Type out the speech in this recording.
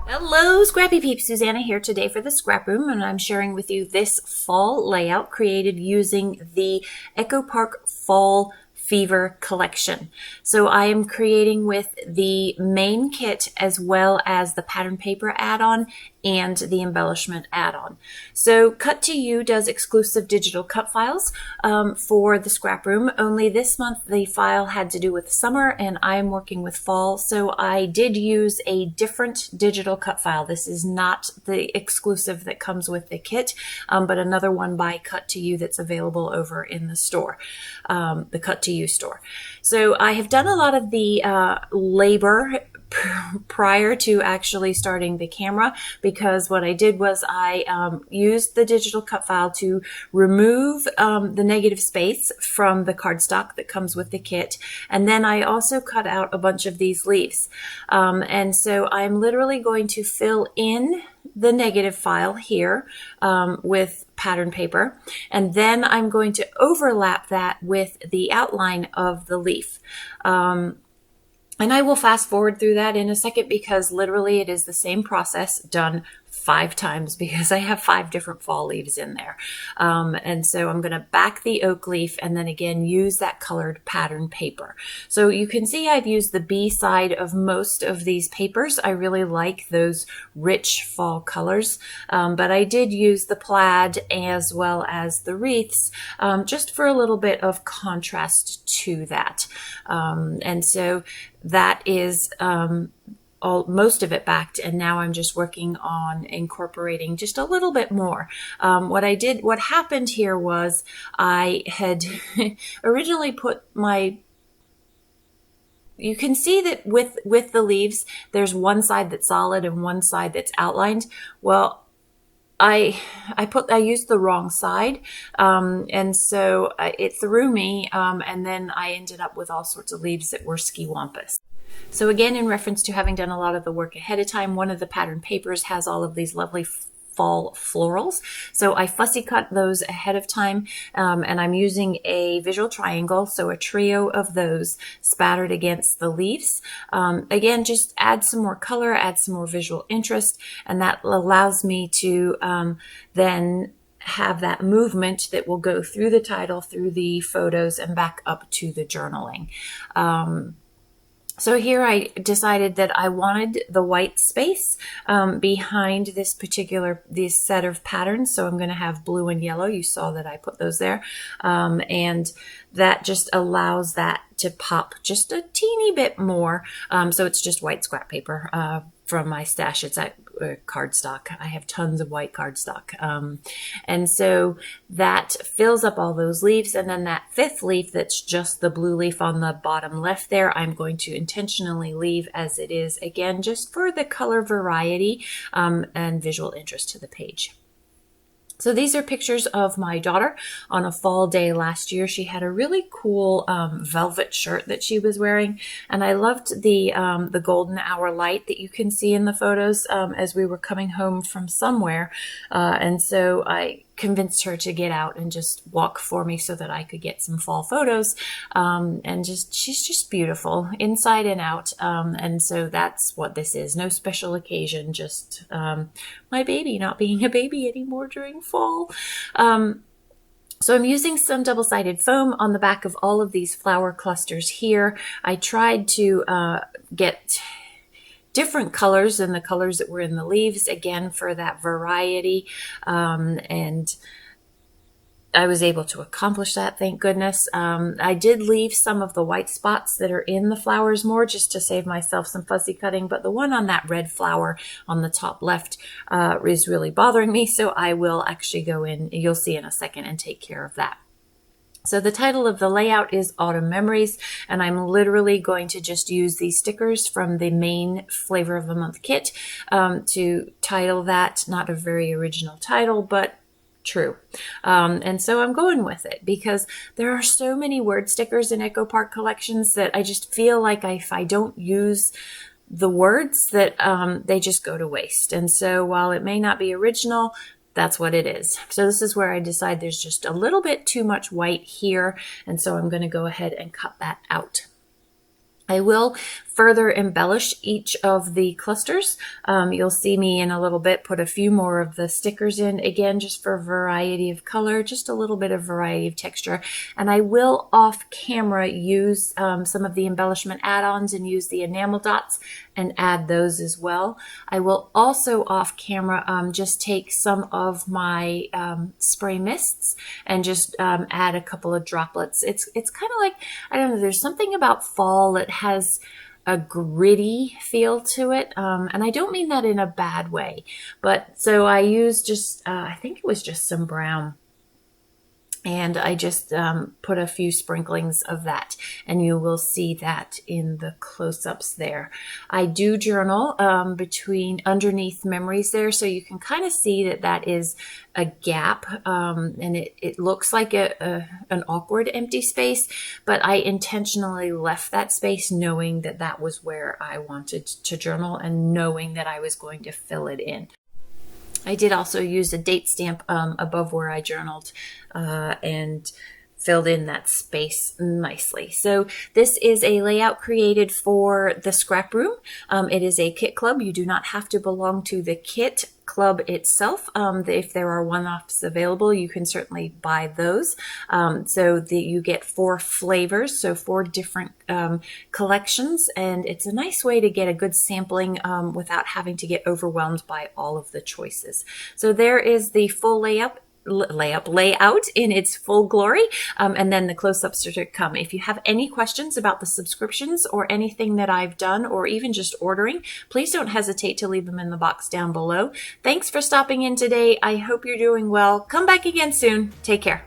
Hello, Scrappy Peeps. Suzanna here today for the Scrap Room, and I'm sharing with you this fall layout created using the Echo Park Fall Fever collection. So I am creating with the main kit as well as the pattern paper add-on and the embellishment add-on. So Cut to You does exclusive digital cut files for the Scrap Room. Only this month the file had to do with summer and I'm working with fall, so I did use a different digital cut file. This is not the exclusive that comes with the kit, but another one by Cut to You that's available over in the store, the Cut to You store. So I have done a lot of the labor prior to actually starting the camera, because what I did was I used the digital cut file to remove the negative space from the cardstock that comes with the kit, and then I also cut out a bunch of these leaves, and so I'm literally going to fill in the negative file here with pattern paper, and then I'm going to overlap that with the outline of the leaf. And I will fast forward through that in a second because literally it is the same process done 5 times because I have 5 different fall leaves in there. And so I'm going to back the oak leaf and then again use that colored pattern paper. So you can see I've used the B side of most of these papers. I really like those rich fall colors, but I did use the plaid as well as the wreaths just for a little bit of contrast to that. And so that is most of it backed, and now I'm just working on incorporating just a little bit more. What happened here was I had originally put you can see that with the leaves, there's one side that's solid and one side that's outlined. Well, I used the wrong side, and so it threw me, and then I ended up with all sorts of leaves that were ski-wampus. So again, in reference to having done a lot of the work ahead of time, one of the pattern papers has all of these lovely fall florals. So I fussy cut those ahead of time, and I'm using a visual triangle, so a trio of those spattered against the leaves. Again, just add some more color, add some more visual interest, and that allows me to then have that movement that will go through the title, through the photos, and back up to the journaling. So here I decided that I wanted the white space behind this set of patterns. So I'm going to have blue and yellow. You saw that I put those there. And that just allows that to pop just a teeny bit more. So it's just white scrap paper from my stash. It's at cardstock. I have tons of white cardstock. And so that fills up all those leaves. And then that 5th leaf that's just the blue leaf on the bottom left there, I'm going to intentionally leave as it is, again, just for the color variety and visual interest to the page. So these are pictures of my daughter on a fall day last year. She had a really cool velvet shirt that she was wearing, and I loved the golden hour light that you can see in the photos as we were coming home from somewhere. And so I convinced her to get out and just walk for me so that I could get some fall photos. And she's just beautiful inside and out. And so that's what this is. No special occasion, just my baby not being a baby anymore during fall. So I'm using some double-sided foam on the back of all of these flower clusters here. I tried to get different colors than the colors that were in the leaves, again, for that variety. And I was able to accomplish that, thank goodness. I did leave some of the white spots that are in the flowers more just to save myself some fussy cutting, but the one on that red flower on the top left is really bothering me, so I will actually go in, you'll see in a second, and take care of that. So the title of the layout is Autumn Memories, and I'm literally going to just use these stickers from the main Flavor of the Month kit to title that. Not a very original title, but true. And so I'm going with it because there are so many word stickers in Echo Park collections that I just feel like if I don't use the words that they just go to waste. And so while it may not be original, that's what it is. So this is where I decide there's just a little bit too much white here, and so I'm going to go ahead and cut that out. I will further embellish each of the clusters. You'll see me in a little bit put a few more of the stickers in, again, just for variety of color, just a little bit of variety of texture. And I will off camera use some of the embellishment add-ons and use the enamel dots and add those as well. I will also off camera just take some of my spray mists and just add a couple of droplets. It's kind of like, I don't know, there's something about fall that has a gritty feel to it. And I don't mean that in a bad way, but so I used just, I think it was just some brown. And I just put a few sprinklings of that, and you will see that in the close-ups there. I do journal underneath memories there, so you can kind of see that that is a gap, and it looks like an awkward empty space, but I intentionally left that space knowing that that was where I wanted to journal and knowing that I was going to fill it in. I did also use a date stamp above where I journaled and filled in that space nicely. So this is a layout created for the scrap room. It is a kit club. You do not have to belong to the kit club itself. If there are one-offs available, you can certainly buy those. So that you get 4 flavors, so 4 different collections, and it's a nice way to get a good sampling without having to get overwhelmed by all of the choices. So there is the full layout in its full glory, and then the close-ups are to come. If you have any questions about the subscriptions or anything that I've done, or even just ordering, please don't hesitate to leave them in the box down below. Thanks for stopping in today. I hope you're doing well. Come back again soon. Take care.